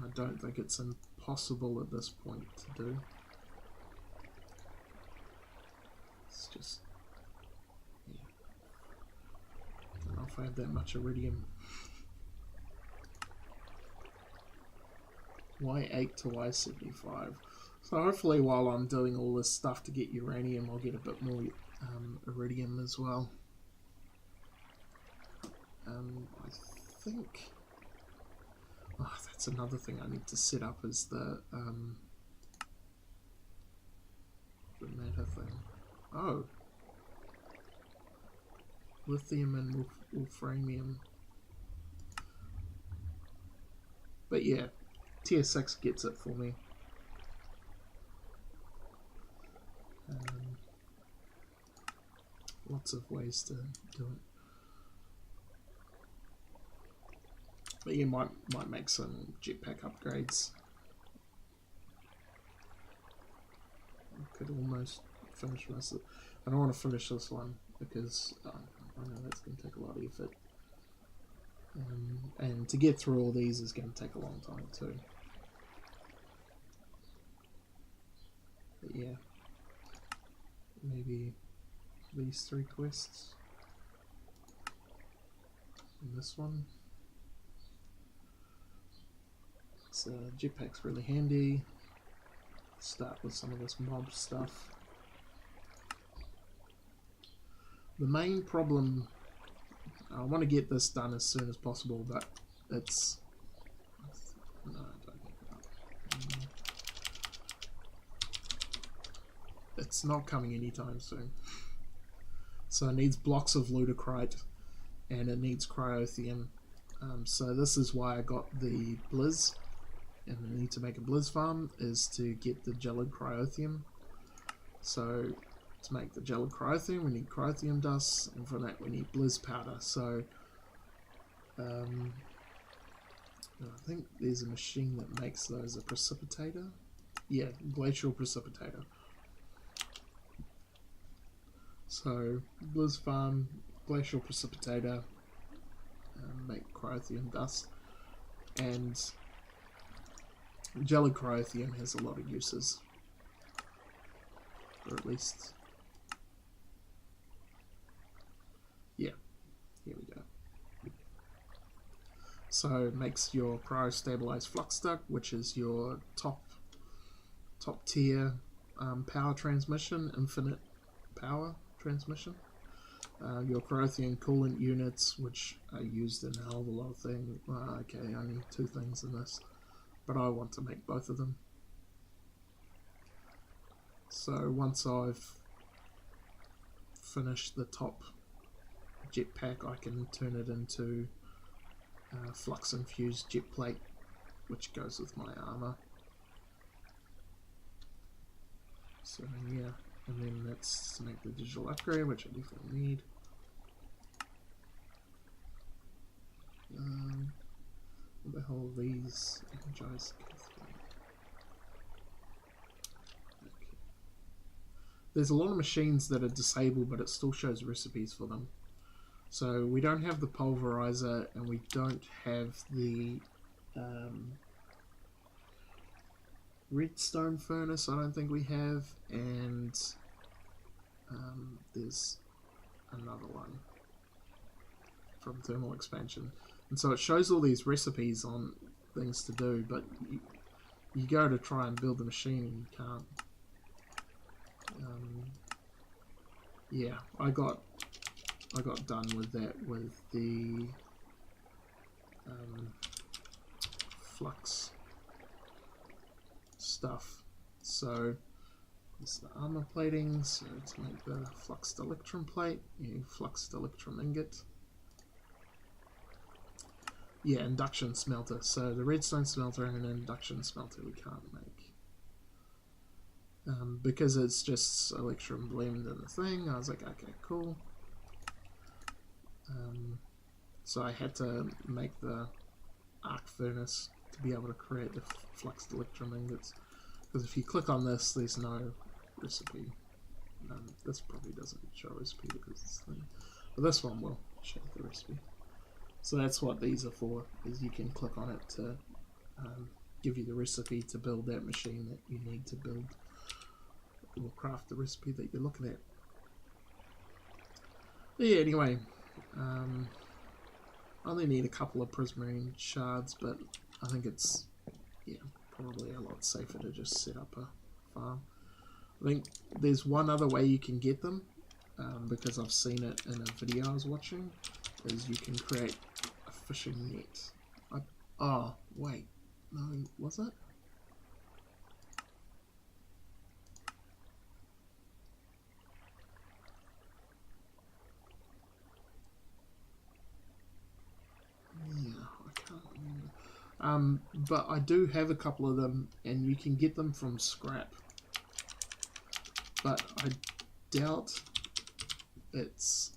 I don't think it's impossible at this point to do. It's just, yeah. I don't know if I have that much iridium. Y8 to Y75. So hopefully while I'm doing all this stuff to get uranium, I'll get a bit more iridium as well. I think... Oh, that's another thing I need to set up is the matter thing. Oh. Lithium and wolframium. But yeah, tier 6 gets it for me. Lots of ways to do it. But you might make some jetpack upgrades. I could almost finish most of it. I don't want to finish this one because I know that's going to take a lot of effort. And to get through all these is going to take a long time too. But yeah, maybe these 3 quests. And this one. So jetpack's really handy. Start with some of this mob stuff. The main problem, I want to get this done as soon as possible, but it's... No, don't pick it up. It's not coming anytime soon. So it needs blocks of ludicrite and it needs cryothium. So this is why I got the blizz, and I need to make a blizz farm, is to get the gelid cryothium. So to make the gelid cryothium we need cryothium dust, and for that we need blizz powder. So I think there's a machine that makes those, a precipitator. Yeah, glacial precipitator. So blizz farm, glacial precipitator, make cryothium dust, and gelid cryothium has a lot of uses, or at least, yeah, here we go. So it makes your cryostabilized flux duct, which is your top tier power transmission, infinite power transmission. Your cryothium coolant units, which are used in a hell of a lot of things. Okay, only 2 things in this, but I want to make both of them. So once I've finished the top jetpack, I can turn it into flux infused jet plate, which goes with my armor. So yeah, and then let's make the digital upgrade, which I definitely need. What the hell are these? Energized cathode. Okay. There's a lot of machines that are disabled, but it still shows recipes for them. So we don't have the pulverizer, and we don't have the redstone furnace. I don't think we have, and there's another one from thermal expansion. And so it shows all these recipes on things to do, but you go to try and build the machine and you can't. Yeah, I got done with that with the flux stuff. So it's the armor plating. So to make the fluxed electrum plate, you need fluxed electrum ingot. Yeah, induction smelter. So the redstone smelter and an induction smelter we can't make. Because it's just electrum blend in the thing, I was like, okay, cool. So I had to make the arc furnace to be able to create the fluxed electrum ingots. Because if you click on this, there's no recipe. This probably doesn't show a recipe because it's thing. But this one will show the recipe. So that's what these are for, is you can click on it to give you the recipe to build that machine that you need to build or craft the recipe that you're looking at. But yeah, anyway, I only need a couple of prismarine shards, but I think it's, yeah, probably a lot safer to just set up a farm. I think there's one other way you can get them, because I've seen it in a video I was watching, is you can create a fishing net. Oh, wait, no, was it? But I do have a couple of them, and you can get them from scrap. But I doubt it's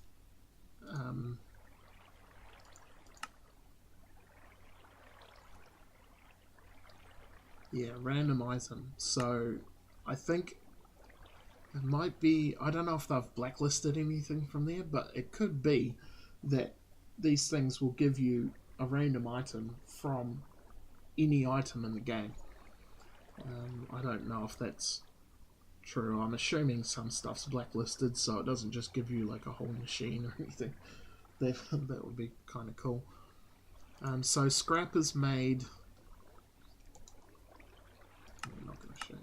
yeah, random item. So I think it might be, I don't know if they've blacklisted anything from there, but it could be that these things will give you a random item from any item in the game. I don't know if that's true. I'm assuming some stuff's blacklisted, so it doesn't just give you like a whole machine or anything. That would be kind of cool. So scrap is made. I'm not going to show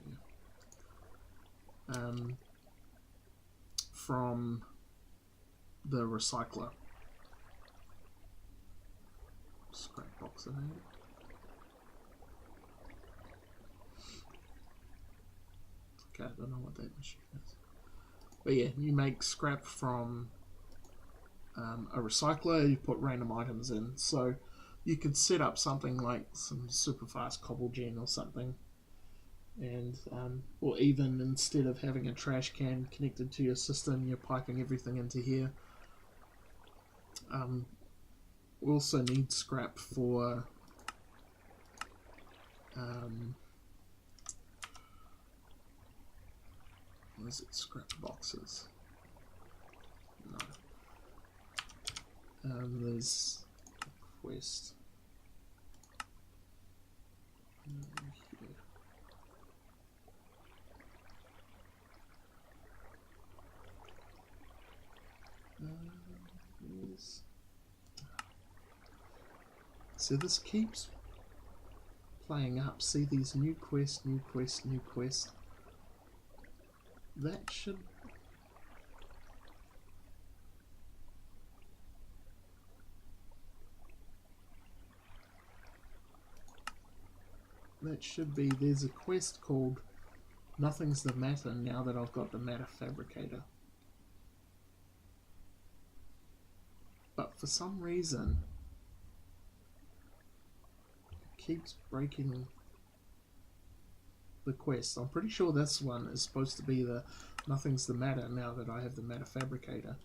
you. From the recycler. Scrap box in there. Okay, I don't know what that machine is. But yeah, you make scrap from a recycler, you put random items in. So you could set up something like some super fast cobble gen or something. And or even instead of having a trash can connected to your system, you're piping everything into here. We also need scrap for what is it? Scrap boxes. No. There's a quest. Here. So this keeps playing up. See these new quest, new quest, new quest. That should... that should be... there's a quest called Nothing's the Matter now that I've got the Matter Fabricator. But for some reason it keeps breaking the quest. I'm pretty sure this one is supposed to be the Nothing's the Matter now that I have the Matter Fabricator.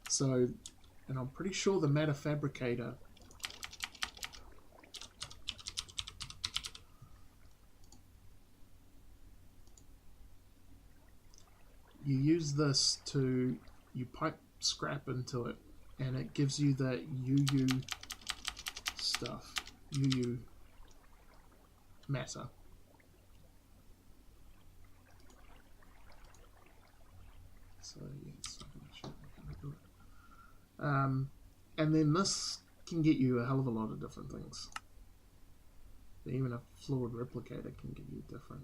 So, and I'm pretty sure the Matter Fabricator you use this to, you pipe scrap into it and it gives you the UU stuff, UU matter. So yeah, it's not going to show me how to do it. And then this can get you a hell of a lot of different things. Even a fluid replicator can give you different.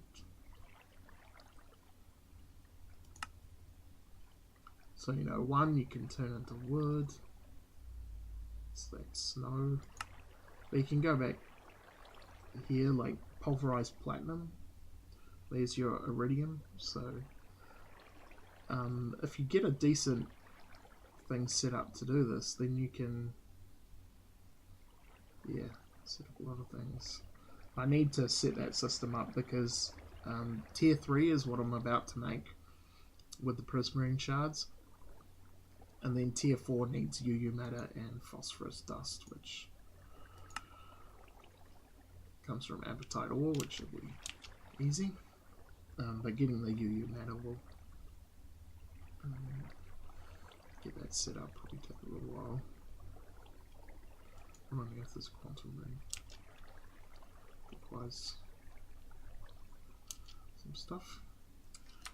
So, you know, one you can turn into wood. It's like snow. But you can go back here, like pulverized platinum. There's your iridium. So, if you get a decent thing set up to do this, then you can, yeah, set up a lot of things. I need to set that system up because tier 3 is what I'm about to make with the prismarine shards, and then tier 4 needs UU matter and phosphorus dust, which comes from apatite ore, which will be easy, but getting the UU matter will get that set up, probably take a little while. I'm wondering if there's a quantum ring. Requires some stuff.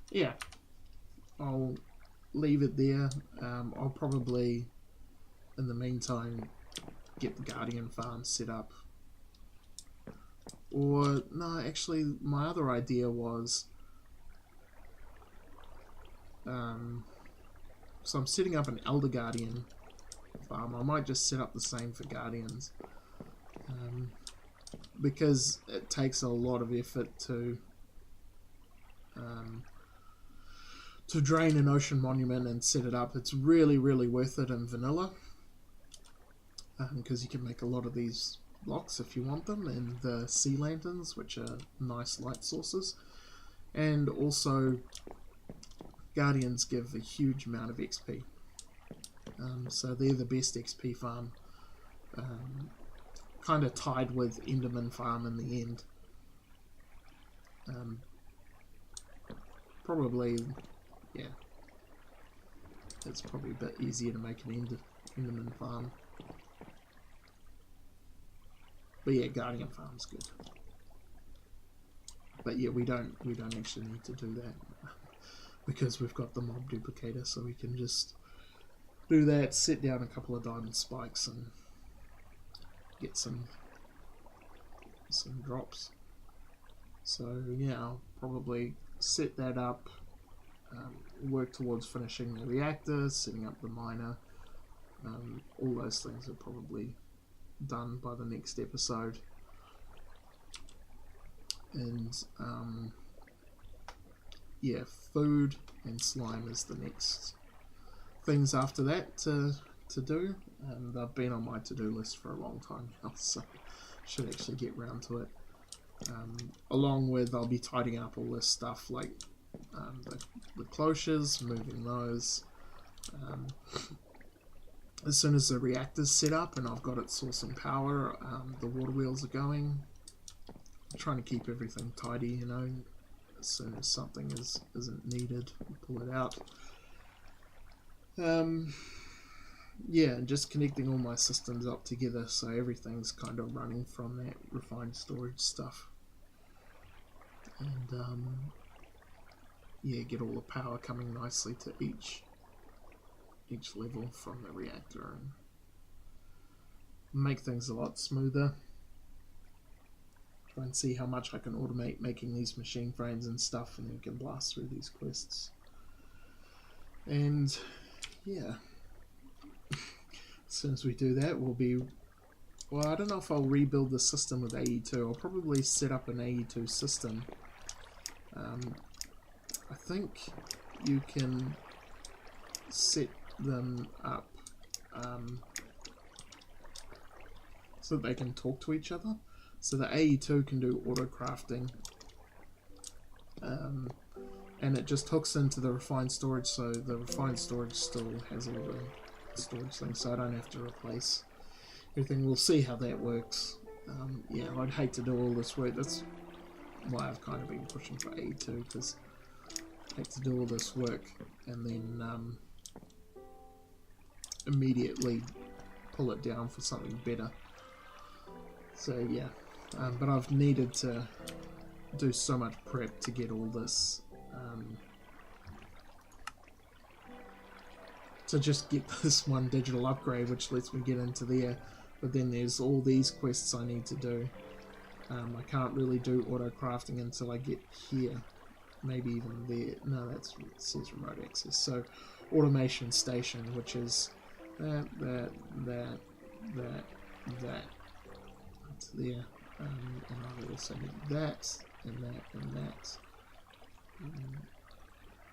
Yeah, I'll leave it there. I'll probably, in the meantime, get the Guardian farm set up. Or, no, actually, my other idea was, so I'm setting up an Elder Guardian farm. I might just set up the same for Guardians. Because it takes a lot of effort to drain an ocean monument and set it up. It's really, really worth it in vanilla, because you can make a lot of these blocks if you want them, and the sea lanterns, which are nice light sources, and also Guardians give a huge amount of XP, so they're the best XP farm, kind of tied with Enderman farm in the end. Probably, yeah, it's probably a bit easier to make an Enderman farm. But yeah, Guardian farm's good. But yeah, we don't actually need to do that because we've got the mob duplicator, so we can just do that, set down a couple of diamond spikes, and get some drops. So yeah, I'll probably set that up, work towards finishing the reactor, setting up the miner. All those things are probably done by the next episode, and yeah, food and slime is the next things after that to do, and they've been on my to-do list for a long time now, so should actually get round to it. Along with, I'll be tidying up all this stuff like the cloches, moving those. As soon as the reactor's set up and I've got it sourcing power, the water wheels are going. I'm trying to keep everything tidy, you know. As soon as something isn't needed, pull it out. Yeah, and just connecting all my systems up together so everything's kind of running from that refined storage stuff. And yeah, get all the power coming nicely to each level from the reactor and make things a lot smoother. Try and see how much I can automate making these machine frames and stuff, and then we can blast through these quests. And yeah, as soon as we do that, we'll be, well, I don't know if I'll rebuild the system with AE2. I'll probably set up an AE2 system. I think you can set them up so that they can talk to each other. So the AE2 can do auto crafting, and it just hooks into the refined storage, so the refined storage still has all the storage things, so I don't have to replace everything. We'll see how that works. Yeah, I'd hate to do all this work. That's why I've kind of been pushing for AE2, because I hate to do all this work and then immediately pull it down for something better. So yeah, but I've needed to do so much prep to get all this, to just get this one digital upgrade, which lets me get into there. But then there's all these quests I need to do, I can't really do auto crafting until I get here. Maybe even there. No, it says remote access. So automation station, which is that. That's there. And I also need that, and that, and that.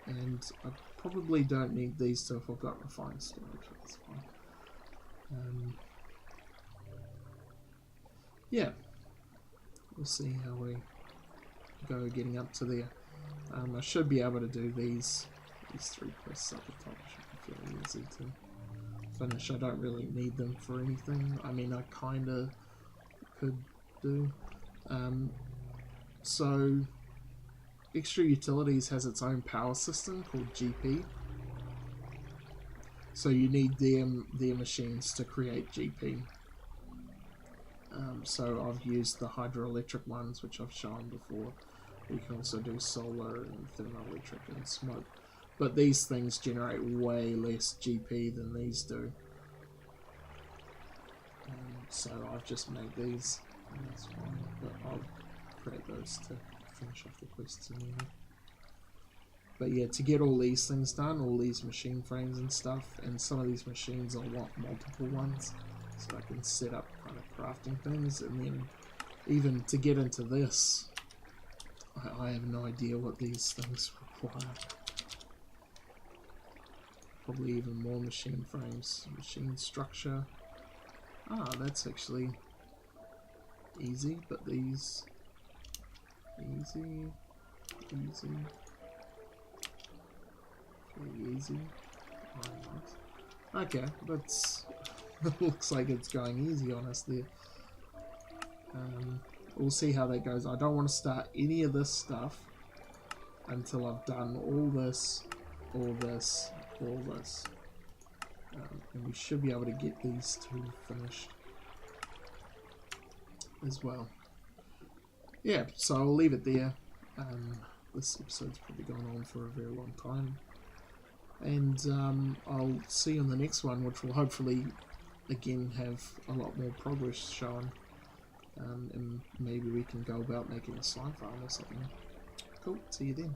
And I probably don't need these two if I've got refined storage. That's fine. Yeah. We'll see how we go getting up to there. I should be able to do these 3 quests at the top. Should be fairly easy to finish. I don't really need them for anything. I mean, I kind of could do. So, Extra Utilities has its own power system called GP. So you need their machines to create GP. So I've used the hydroelectric ones, which I've shown before. You can also do solar and thermoelectric and smoke. But these things generate way less GP than these do. So I've just made these, and that's fine. But I'll create those to finish off the quests anyway. But yeah, to get all these things done, all these machine frames and stuff, and some of these machines I'll want multiple ones, so I can set up kind of crafting things, and then even to get into this, I have no idea what these things require. Probably even more machine frames, machine structure. Ah, that's actually easy, but these easy. Pretty easy. Alright. Okay, that's looks like it's going easy on us there. We'll see how that goes. I don't want to start any of this stuff until I've done all this, all this, all this. And we should be able to get these two finished as well. Yeah, so I'll leave it there. This episode's probably gone on for a very long time. And I'll see you on the next one, which will hopefully, again, have a lot more progress shown. And maybe we can go about making a slime farm or something. Cool, see you then.